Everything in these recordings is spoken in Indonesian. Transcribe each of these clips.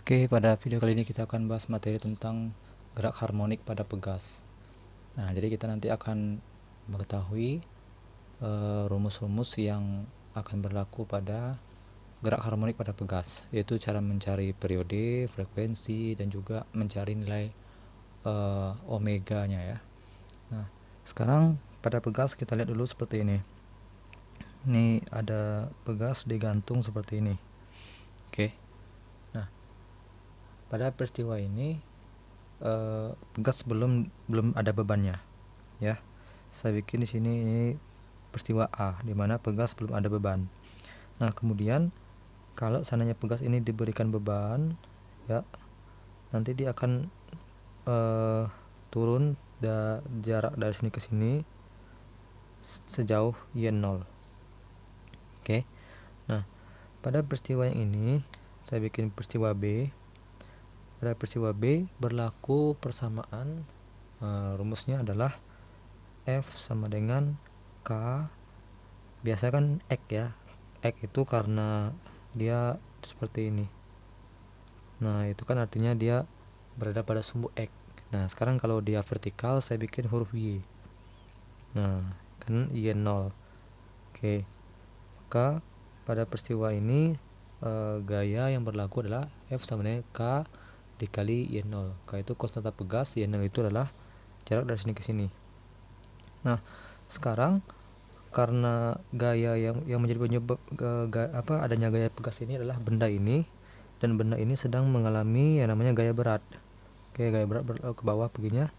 Oke, pada video kali ini kita akan bahas materi tentang gerak harmonik pada pegas. Nah, jadi kita nanti akan mengetahui rumus-rumus yang akan berlaku pada gerak harmonik pada pegas, yaitu cara mencari periode, frekuensi, dan juga mencari nilai omeganya ya. Nah, sekarang pada pegas kita lihat dulu seperti ini. Ini ada pegas digantung seperti ini. Oke. Nah, pada peristiwa ini pegas belum ada bebannya ya. Saya bikin di sini ini peristiwa A di mana pegas belum ada beban. Nah, kemudian kalau seandainya pegas ini diberikan beban ya, nanti dia akan turun jarak dari sini ke sini sejauh y0. Oke. Nah, pada peristiwa yang ini saya bikin peristiwa B. Pada peristiwa B berlaku persamaan, rumusnya adalah F sama dengan K. Biasa kan X ya. X itu karena dia seperti ini. Nah, itu kan artinya dia berada pada sumbu X. Nah, sekarang kalau dia vertikal saya bikin huruf Y. Nah, kan Y0. Oke. Maka pada peristiwa ini gaya yang berlaku adalah F sama dengan K dikali Y0. K itu konstanta pegas, Y0 itu adalah jarak dari sini ke sini. Nah, sekarang karena gaya yang menjadi penyebab adanya gaya pegas ini adalah benda ini, dan benda ini sedang mengalami yang namanya gaya berat. Oke, gaya berat ke bawah begini.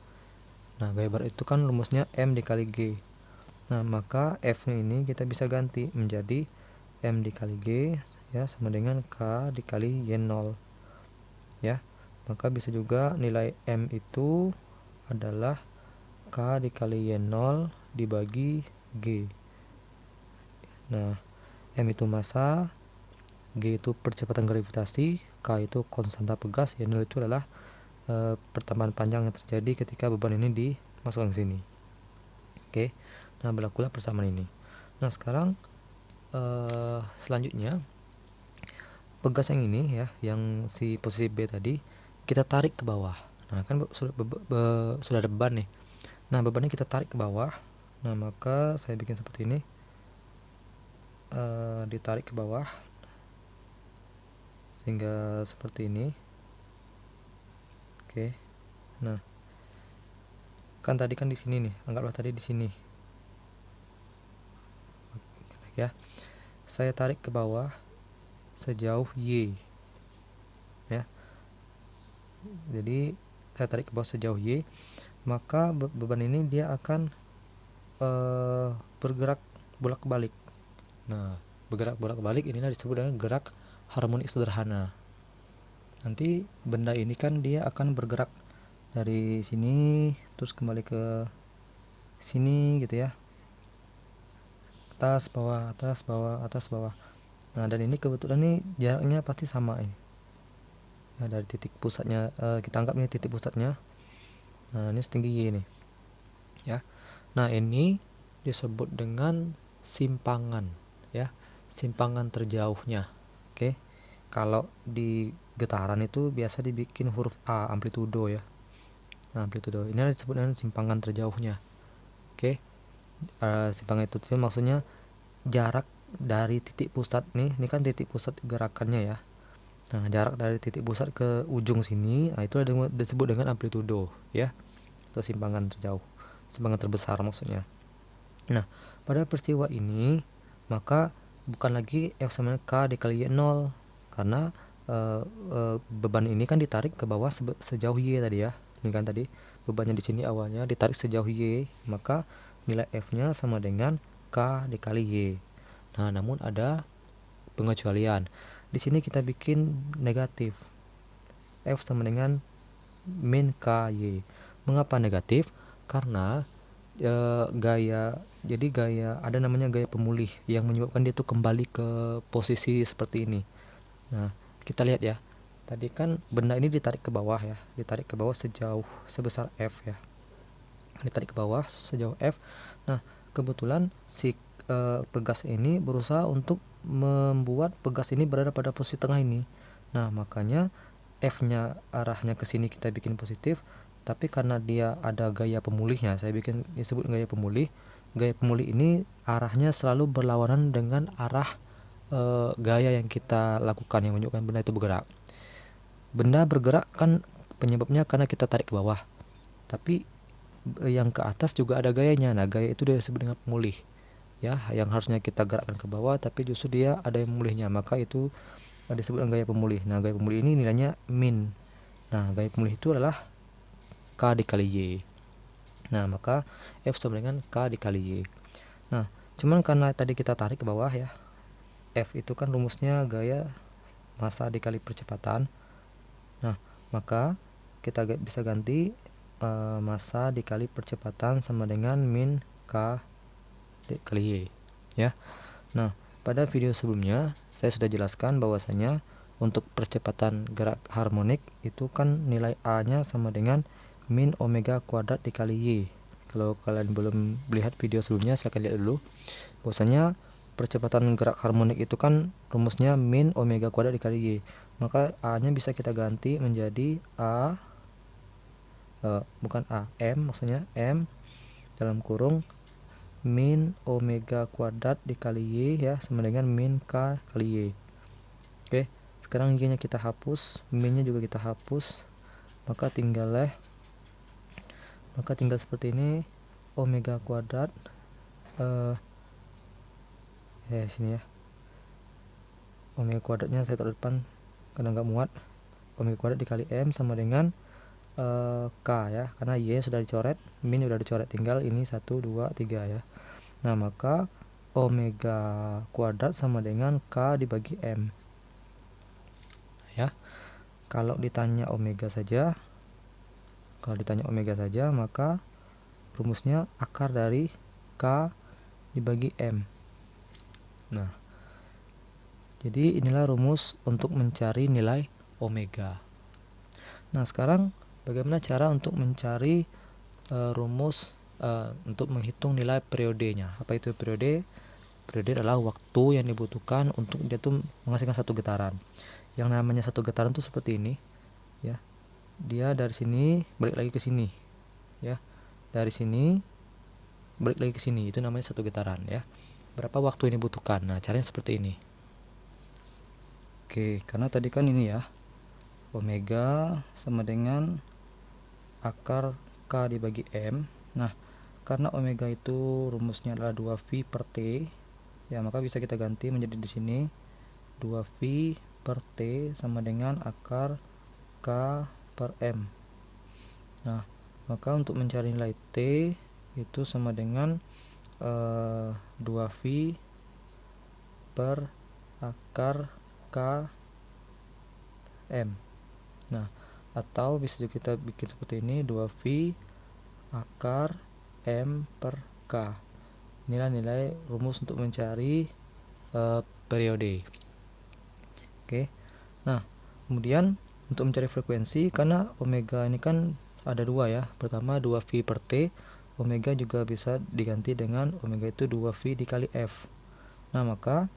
Nah, gaya berat itu kan rumusnya M dikali G. Nah, maka F ini kita bisa ganti menjadi M dikali G ya sama dengan K dikali Y0 ya. Maka bisa juga nilai M itu adalah K dikali Y0 dibagi G. Nah, M itu massa, G itu percepatan gravitasi, K itu konstanta pegas, Y0 itu adalah pertambahan panjang yang terjadi ketika beban ini dimasukkan ke sini. Oke. Nah, berlakulah persamaan ini. Nah, sekarang selanjutnya pegas yang ini ya, yang si posisi B tadi kita tarik ke bawah. Nah, kan sudah ada beban nih. Nah, bebannya kita tarik ke bawah. Nah, maka saya bikin seperti ini. Ditarik ke bawah sehingga seperti ini. Oke. Nah, kan tadi kan di sini nih, anggaplah tadi di sini ya. Saya tarik ke bawah sejauh Y ya. Jadi saya tarik ke bawah sejauh Y, maka beban ini dia akan bergerak bolak-balik. Nah, bergerak bolak-balik inilah disebut dengan gerak harmonik sederhana. Nanti benda ini kan dia akan bergerak dari sini terus kembali ke sini gitu ya, atas bawah atas bawah atas bawah. Nah, dan ini kebetulan nih jaraknya pasti sama ini ya, dari titik pusatnya kita anggap ini titik pusatnya. Nah, ini setinggi Y nih ya. Nah, ini disebut dengan simpangan ya, simpangan terjauhnya. Oke. Kalau di getaran itu biasa dibikin huruf A, amplitudo ya. Nah, amplitudo ini disebut dengan simpangan terjauhnya. Oke. Simpangan itu maksudnya jarak dari titik pusat nih, ini kan titik pusat gerakannya ya. Nah, jarak dari titik pusat ke ujung sini, nah itu disebut dengan amplitudo ya, atau simpangan terjauh, simpangan terbesar maksudnya. Nah, pada peristiwa ini maka bukan lagi F sama K dikali Y0, karena beban ini kan ditarik ke bawah sejauh Y tadi ya. Ini kan tadi bebannya di sini awalnya ditarik sejauh Y, maka nilai F-nya sama dengan K dikali Y. Nah, namun ada pengecualian. Di sini kita bikin negatif. F sama dengan min KY. Mengapa negatif? Karena gaya ada namanya gaya pemulih yang menyebabkan dia tuh kembali ke posisi seperti ini. Nah, kita lihat ya. Tadi kan benda ini ditarik ke bawah ya, ditarik ke bawah sebesar F ya. Ditarik ke bawah sejauh F. Nah, kebetulan si pegas ini berusaha untuk membuat pegas ini berada pada posisi tengah ini. Nah, makanya F-nya arahnya ke sini kita bikin positif, tapi karena dia ada gaya pemulihnya, saya bikin disebut gaya pemulih. Gaya pemulih ini arahnya selalu berlawanan dengan arah gaya yang kita lakukan, yang menunjukkan benda itu bergerak. Benda bergerak kan penyebabnya karena kita tarik ke bawah, tapi yang ke atas juga ada gayanya. Nah, gaya itu disebut dengan pemulih, ya, yang harusnya kita gerakkan ke bawah tapi justru dia ada yang memulihnya, maka itu disebut dengan gaya pemulih. Nah, gaya pemulih ini nilainya min. Nah, gaya pemulih itu adalah K dikali Y. Nah, maka F sama dengan K dikali Y. Nah, cuman karena tadi kita tarik ke bawah ya, F itu kan rumusnya gaya massa dikali percepatan. Nah, maka kita bisa ganti massa dikali percepatan sama dengan min K dikali Y, ya. Nah, pada video sebelumnya saya sudah jelaskan bahwasanya untuk percepatan gerak harmonik itu kan nilai A-nya sama dengan min omega kuadrat dikali Y. Kalau kalian belum melihat video sebelumnya, silahkan lihat dulu. Bahwasanya percepatan gerak harmonik itu kan rumusnya min omega kuadrat dikali Y. Maka A-nya bisa kita ganti menjadi M, maksudnya M dalam kurung min omega kuadrat dikali Y, ya, sama dengan min K kali Y. Oke, sekarang Y nya kita hapus, min nya juga kita hapus, maka tinggal seperti ini, omega kuadrat sini ya, omega kuadratnya saya taruh depan karena nggak muat. Omega kuadrat dikali M sama dengan K, ya, karena Y sudah dicoret, min sudah dicoret, tinggal ini 1, 2, 3 ya. Nah, maka omega kuadrat sama dengan K dibagi M, ya. Kalau ditanya omega saja, maka rumusnya akar dari K dibagi M. Nah, jadi inilah rumus untuk mencari nilai omega. Nah, sekarang bagaimana cara untuk mencari rumus untuk menghitung nilai periodenya? Apa itu periode? Periode adalah waktu yang dibutuhkan untuk dia tuh menghasilkan satu getaran. Yang namanya satu getaran tuh seperti ini, ya. Dia dari sini balik lagi ke sini, ya. Dari sini balik lagi ke sini, itu namanya satu getaran, ya. Berapa waktu yang dibutuhkan? Nah, caranya seperti ini. Oke, karena tadi kan ini ya, omega sama dengan akar K dibagi M. Nah, karena omega itu rumusnya adalah 2V per T, ya, maka bisa kita ganti menjadi di sini 2V per T sama dengan akar K per M. Nah, maka untuk mencari nilai T itu sama dengan 2V per akar K M. Nah, atau bisa juga kita bikin seperti ini, 2V akar M per K. Inilah nilai rumus untuk mencari periode. Oke. Nah, kemudian untuk mencari frekuensi, karena omega ini kan ada dua ya. Pertama 2V per T, omega juga bisa diganti dengan omega itu 2V dikali F. Nah, maka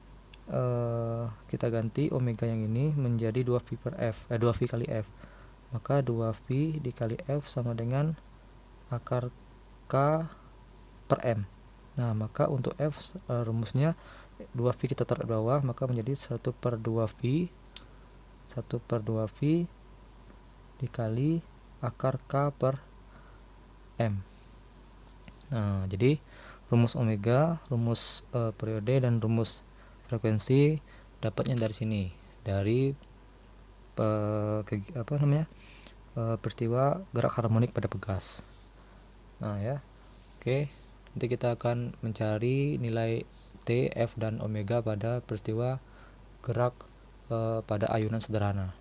kita ganti omega yang ini menjadi 2V per F, 2V kali F. Maka 2V dikali F sama dengan akar K per M. Nah, maka untuk F rumusnya 2V kita taruh di bawah, maka menjadi 1 per 2V dikali akar K per M. Nah, jadi rumus omega, rumus periode, dan rumus frekuensi dapatnya dari sini, dari peristiwa gerak harmonik pada pegas. Nah, ya. Oke, nanti kita akan mencari nilai T, F, dan omega pada peristiwa gerak pada ayunan sederhana.